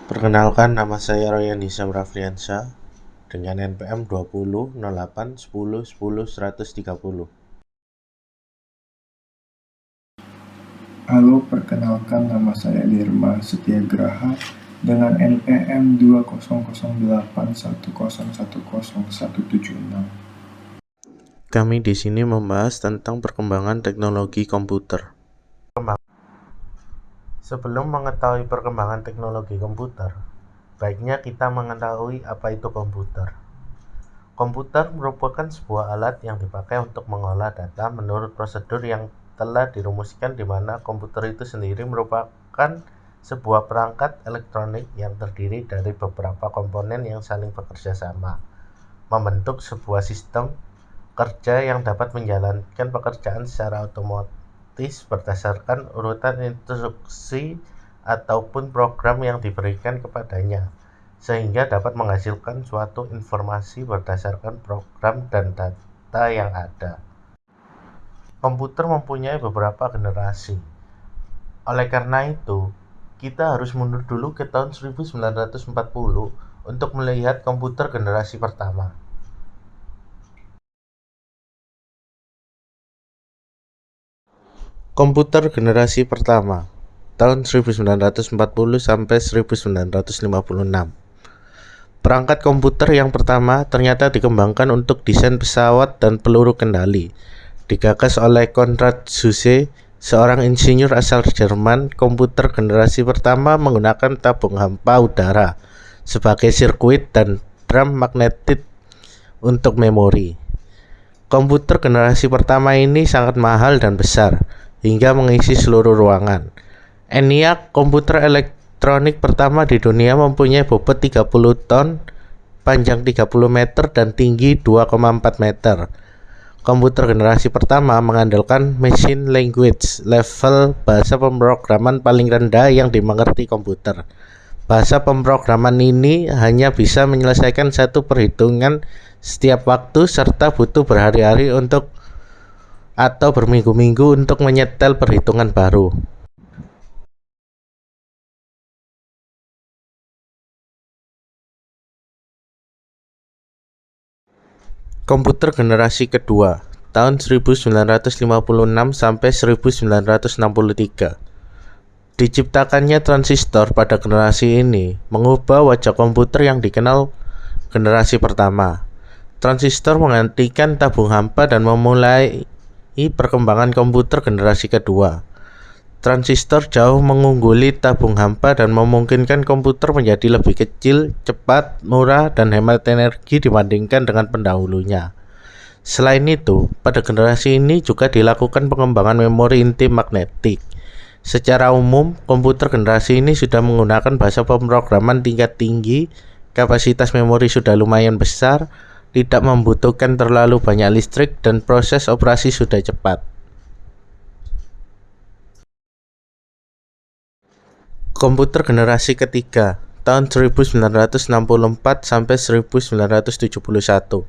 Perkenalkan, nama saya Royan Nizam Rafliansyah dengan NPM 20 08 10 10 130. Halo, perkenalkan nama saya Dirma Setiagraha dengan NPM 200810101076. Kami di sini membahas tentang perkembangan teknologi komputer. Sebelum mengetahui perkembangan teknologi komputer, baiknya kita mengetahui apa itu komputer. Komputer merupakan sebuah alat yang dipakai untuk mengolah data menurut prosedur yang telah dirumuskan, di mana komputer itu sendiri merupakan sebuah perangkat elektronik yang terdiri dari beberapa komponen yang saling bekerja sama, membentuk sebuah sistem kerja yang dapat menjalankan pekerjaan secara otomatis berdasarkan urutan instruksi ataupun program yang diberikan kepadanya, sehingga dapat menghasilkan suatu informasi berdasarkan program dan data yang ada. Komputer mempunyai beberapa generasi. Oleh karena itu, kita harus mundur dulu ke tahun 1940 untuk melihat komputer generasi pertama. Komputer generasi pertama tahun 1940 sampai 1956. Perangkat komputer yang pertama ternyata dikembangkan untuk desain pesawat dan peluru kendali. Digagas oleh Konrad Zuse, seorang insinyur asal Jerman. Komputer generasi pertama menggunakan tabung hampa udara sebagai sirkuit dan drum magnetik untuk memori. Komputer generasi pertama ini sangat mahal dan besar, hingga mengisi seluruh ruangan. ENIAC, komputer elektronik pertama di dunia, mempunyai bobot 30 ton, panjang 30 meter, dan tinggi 2,4 meter. Komputer generasi pertama mengandalkan machine language, level bahasa pemrograman paling rendah yang dimengerti komputer. Bahasa pemrograman ini hanya bisa menyelesaikan satu perhitungan setiap waktu, serta butuh berhari-hari atau berminggu-minggu untuk menyetel perhitungan baru. Komputer generasi kedua tahun 1956 sampai 1963. Diciptakannya transistor pada generasi ini mengubah wajah komputer yang dikenal generasi pertama. Transistor menggantikan tabung hampa dan memulai perkembangan komputer generasi kedua. Transistor jauh mengungguli tabung hampa dan memungkinkan komputer menjadi lebih kecil, cepat, murah, dan hemat energi dibandingkan dengan pendahulunya. Selain itu, pada generasi ini juga dilakukan pengembangan memori inti magnetik. Secara umum, komputer generasi ini sudah menggunakan bahasa pemrograman tingkat tinggi, kapasitas memori sudah lumayan besar, tidak membutuhkan terlalu banyak listrik, dan proses operasi sudah cepat. Komputer generasi ketiga tahun 1964 sampai 1971.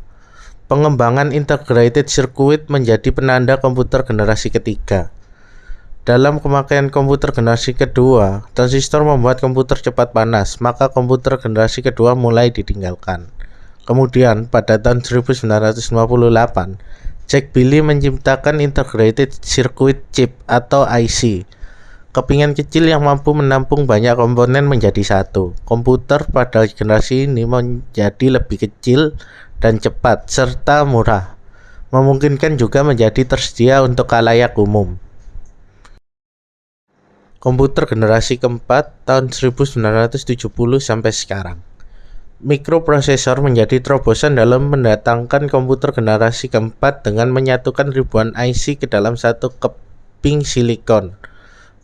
Pengembangan integrated circuit menjadi penanda komputer generasi ketiga. Dalam pemakaian komputer generasi kedua, transistor membuat komputer cepat panas, maka komputer generasi kedua mulai ditinggalkan. Kemudian, pada tahun 1958, Jack Billy menciptakan integrated circuit chip atau IC. Kepingan kecil yang mampu menampung banyak komponen menjadi satu. Komputer pada generasi ini menjadi lebih kecil dan cepat serta murah, memungkinkan juga menjadi tersedia untuk khalayak umum. Komputer generasi keempat tahun 1970 sampai sekarang. Mikroprosesor menjadi terobosan dalam mendatangkan komputer generasi keempat dengan menyatukan ribuan IC ke dalam satu keping silikon.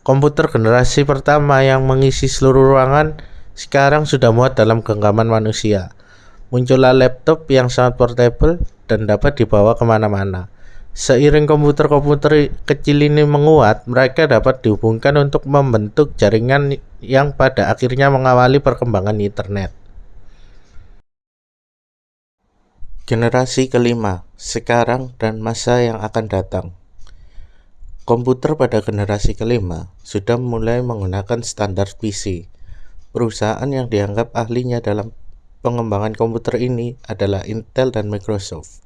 Komputer generasi pertama yang mengisi seluruh ruangan sekarang sudah muat dalam genggaman manusia. Muncullah laptop yang sangat portable dan dapat dibawa kemana-mana. Seiring komputer-komputer kecil ini menguat, mereka dapat dihubungkan untuk membentuk jaringan yang pada akhirnya mengawali perkembangan internet. Generasi kelima, sekarang dan masa yang akan datang. Komputer pada generasi kelima sudah mulai menggunakan standar PC. Perusahaan yang dianggap ahlinya dalam pengembangan komputer ini adalah Intel dan Microsoft.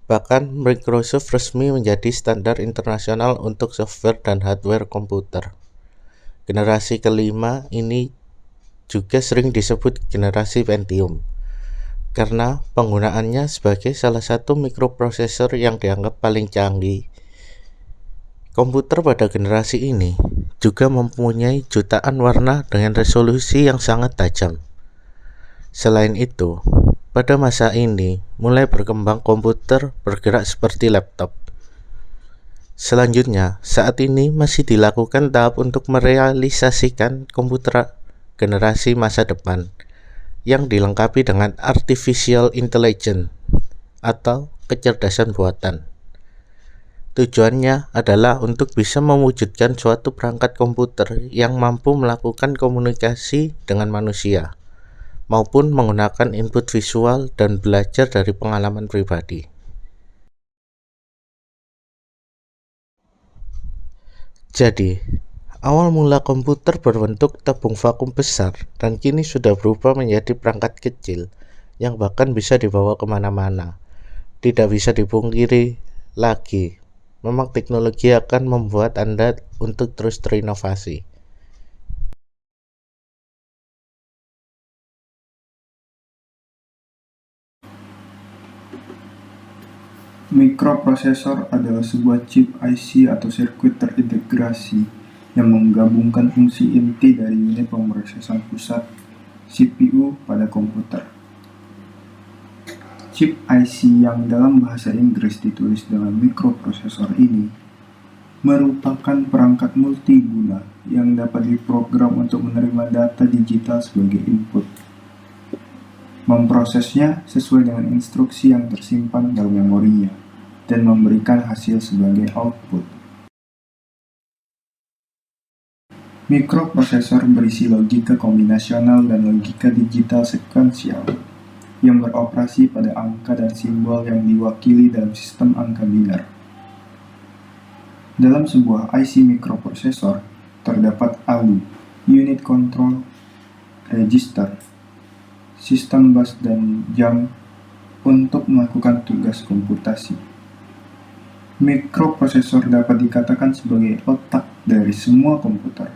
Bahkan Microsoft resmi menjadi standar internasional untuk software dan hardware komputer. Generasi kelima ini juga sering disebut generasi Pentium, karena penggunaannya sebagai salah satu mikroprosesor yang dianggap paling canggih. Komputer pada generasi ini juga mempunyai jutaan warna dengan resolusi yang sangat tajam. Selain itu, pada masa ini mulai berkembang komputer bergerak seperti laptop. Selanjutnya, saat ini masih dilakukan tahap untuk merealisasikan komputer generasi masa depan yang dilengkapi dengan artificial intelligence atau kecerdasan buatan. Tujuannya adalah untuk bisa mewujudkan suatu perangkat komputer yang mampu melakukan komunikasi dengan manusia, maupun menggunakan input visual dan belajar dari pengalaman pribadi. Jadi, awal mula komputer berbentuk tabung vakum besar dan kini sudah berubah menjadi perangkat kecil yang bahkan bisa dibawa kemana-mana. Tidak bisa dipungkiri lagi, memang teknologi akan membuat Anda untuk terus berinovasi. Mikroprosesor adalah sebuah chip IC atau sirkuit terintegrasi yang menggabungkan fungsi inti dari unit pemrosesan pusat CPU pada komputer. Chip IC yang dalam bahasa Inggris ditulis dengan mikroprosesor ini merupakan perangkat multiguna yang dapat diprogram untuk menerima data digital sebagai input, memprosesnya sesuai dengan instruksi yang tersimpan dalam memorinya, dan memberikan hasil sebagai output. Mikroprosesor berisi logika kombinasional dan logika digital sekuensial yang beroperasi pada angka dan simbol yang diwakili dalam sistem angka biner. Dalam sebuah IC mikroprosesor terdapat ALU, Unit Control Register, sistem bus dan jam untuk melakukan tugas komputasi. Mikroprosesor dapat dikatakan sebagai otak dari semua komputer,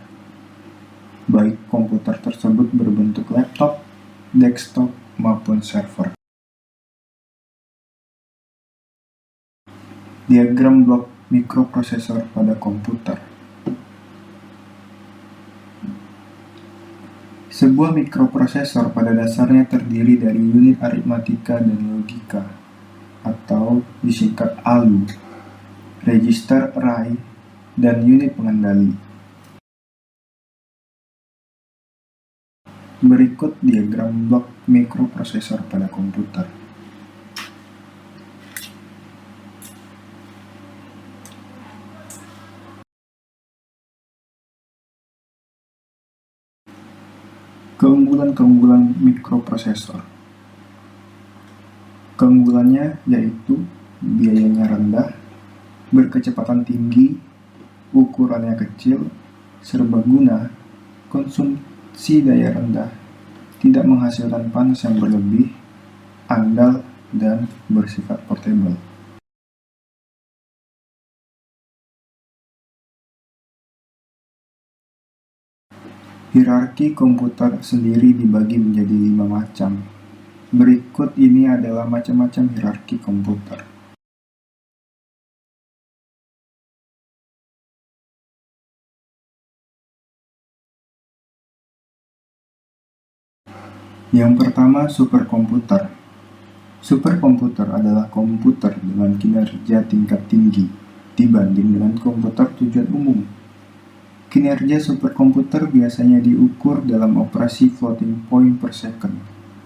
baik komputer tersebut berbentuk laptop, desktop, maupun server. Diagram blok mikroprosesor pada komputer. Sebuah mikroprosesor pada dasarnya terdiri dari unit aritmatika dan logika, atau disingkat ALU, register array, dan unit pengendali. Berikut diagram blok mikroprosesor pada komputer. Keunggulan-keunggulan mikroprosesor. Keunggulannya yaitu biayanya rendah, berkecepatan tinggi, ukurannya kecil, serbaguna, konsumsi daya rendah, tidak menghasilkan panas yang berlebih, andal, dan bersifat portable. Hierarki komputer sendiri dibagi menjadi 5 macam. Berikut ini adalah macam-macam hierarki komputer. Yang pertama, superkomputer. Superkomputer adalah komputer dengan kinerja tingkat tinggi dibanding dengan komputer tujuan umum. Kinerja superkomputer biasanya diukur dalam operasi floating point per second,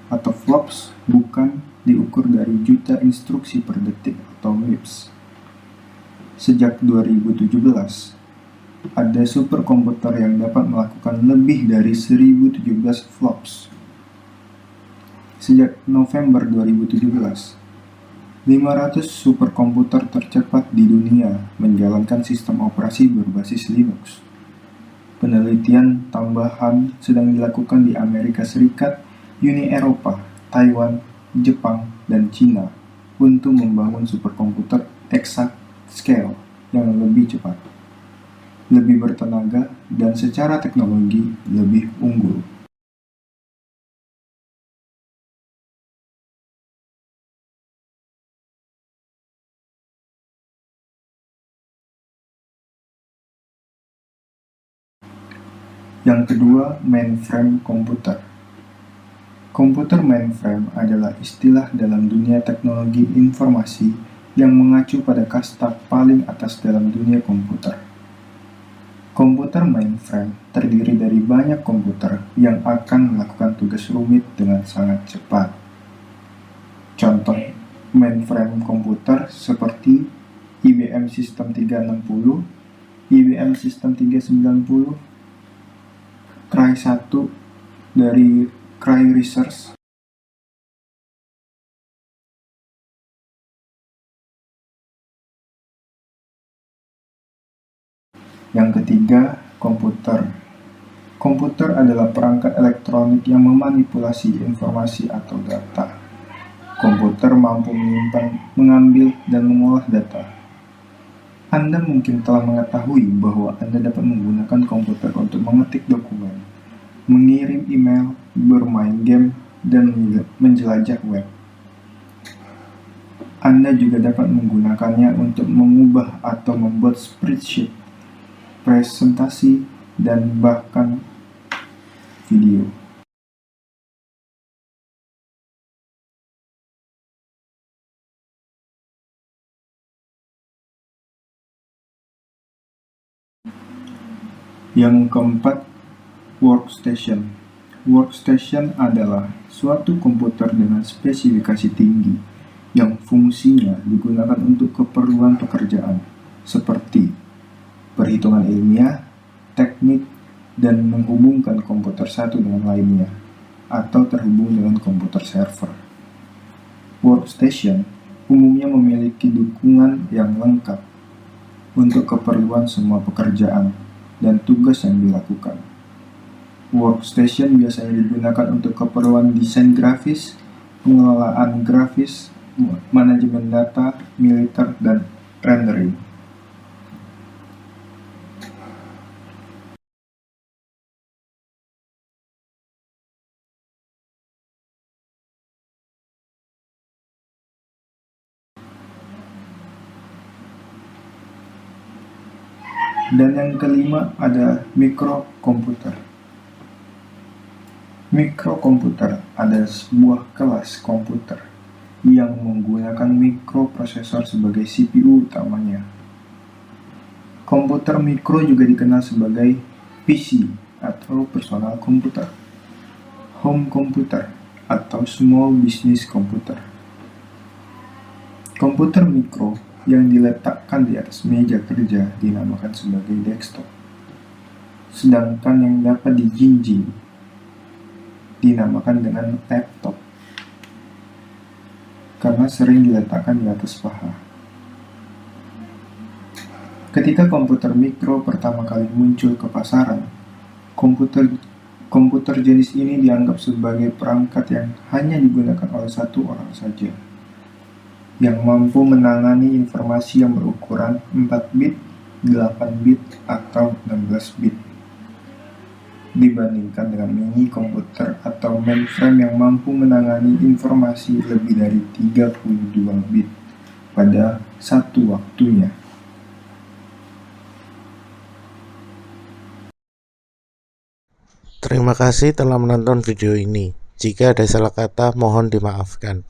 atau flops, bukan diukur dari juta instruksi per detik atau MIPS. Sejak 2017, ada superkomputer yang dapat melakukan lebih dari 1017 flops. Sejak November 2017, 500 superkomputer tercepat di dunia menjalankan sistem operasi berbasis Linux. Penelitian tambahan sedang dilakukan di Amerika Serikat, Uni Eropa, Taiwan, Jepang, dan Cina untuk membangun superkomputer exascale yang lebih cepat, lebih bertenaga, dan secara teknologi lebih unggul. Yang kedua, mainframe komputer. Komputer mainframe adalah istilah dalam dunia teknologi informasi yang mengacu pada kasta paling atas dalam dunia komputer. Komputer mainframe terdiri dari banyak komputer yang akan melakukan tugas rumit dengan sangat cepat. Contoh mainframe komputer seperti IBM System 360, IBM System 390, Cray1 dari Cray Research, yang ketiga, komputer. Komputer adalah perangkat elektronik yang memanipulasi informasi atau data. Komputer mampu menyimpan, mengambil, dan mengolah data. Anda mungkin telah mengetahui bahwa Anda dapat menggunakan komputer untuk mengetik dokumen, mengirim email, bermain game, dan menjelajah web. Anda juga dapat menggunakannya untuk mengubah atau membuat spreadsheet, presentasi, dan bahkan video. Yang keempat, workstation. Workstation adalah suatu komputer dengan spesifikasi tinggi yang fungsinya digunakan untuk keperluan pekerjaan, seperti perhitungan ilmiah, teknik, dan menghubungkan komputer satu dengan lainnya, atau terhubung dengan komputer server. Workstation umumnya memiliki dukungan yang lengkap untuk keperluan semua pekerjaan dan tugas yang dilakukan. Workstation biasanya digunakan untuk keperluan desain grafis, pengelolaan grafis, manajemen data, militer, dan rendering. Dan yang kelima ada mikrokomputer. Mikrokomputer adalah sebuah kelas komputer yang menggunakan mikroprosesor sebagai CPU utamanya. Komputer mikro juga dikenal sebagai PC atau personal komputer, home komputer, atau small business komputer. Komputer mikro yang diletakkan di atas meja kerja dinamakan sebagai desktop, sedangkan yang dapat dijinjing dinamakan dengan laptop, karena sering diletakkan di atas paha. Ketika komputer mikro pertama kali muncul ke pasaran, komputer jenis ini dianggap sebagai perangkat yang hanya digunakan oleh satu orang saja, yang mampu menangani informasi yang berukuran 4 bit, 8 bit, atau 16 bit, dibandingkan dengan mini komputer atau mainframe yang mampu menangani informasi lebih dari 32 bit pada satu waktunya. Terima kasih telah menonton video ini. Jika ada salah kata, mohon dimaafkan.